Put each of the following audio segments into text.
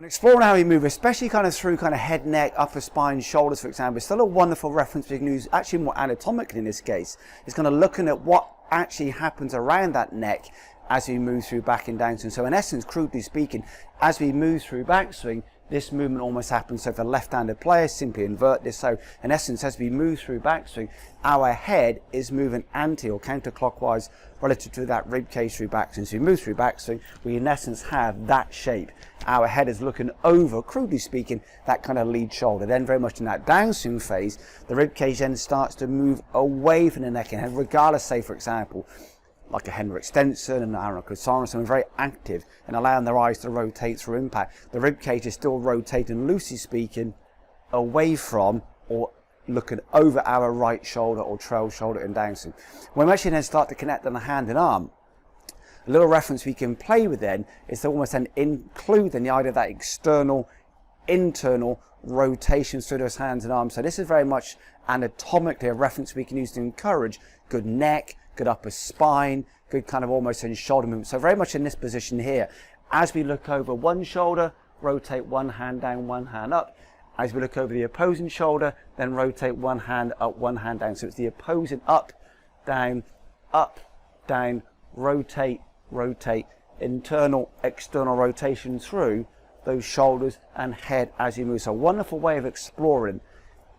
Exploring how we move, especially kind of through kind of head, neck, upper spine, shoulders, for example, is still a wonderful reference we can use, actually more anatomically in this case. It's kind of looking at what actually happens around that neck as we move through back and downswing. So in essence, crudely speaking, as we move through backswing, this movement almost happens. So for the left-handed player, simply invert this. So in essence, as we move through backswing, our head is moving anti or counterclockwise relative to that rib cage through backswing. So we move through backswing, we in essence have that shape. Our head is looking over, crudely speaking, that kind of lead shoulder. Then very much in that downswing phase, the rib cage then starts to move away from the neck and head, regardless, say for example, like a Henrik Stenson and Aaron Sorensen, very active and allowing their eyes to rotate through impact. The rib cage is still rotating, loosely speaking, away from or looking over our right shoulder or trail shoulder in downswing. When we actually then start to connect on the hand and arm, a little reference we can play with then is to almost then include then the idea of that external, internal rotation through those hands and arms. So this is very much anatomically a reference we can use to encourage good neck, good upper spine, good kind of almost in shoulder movement. So very much in this position here, as we look over one shoulder, rotate one hand down, one hand up. As we look over the opposing shoulder, then rotate one hand up, one hand down. So it's the opposing up, down, rotate, rotate, internal, external rotation through those shoulders and head as you move. So a wonderful way of exploring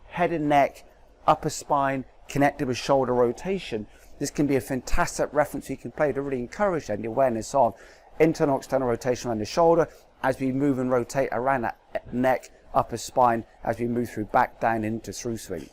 head and neck, upper spine, connected with shoulder rotation. This can be a fantastic reference you can play to really encourage then the awareness of internal, external rotation around the shoulder as we move and rotate around that neck, upper spine as we move through back, down into through swing.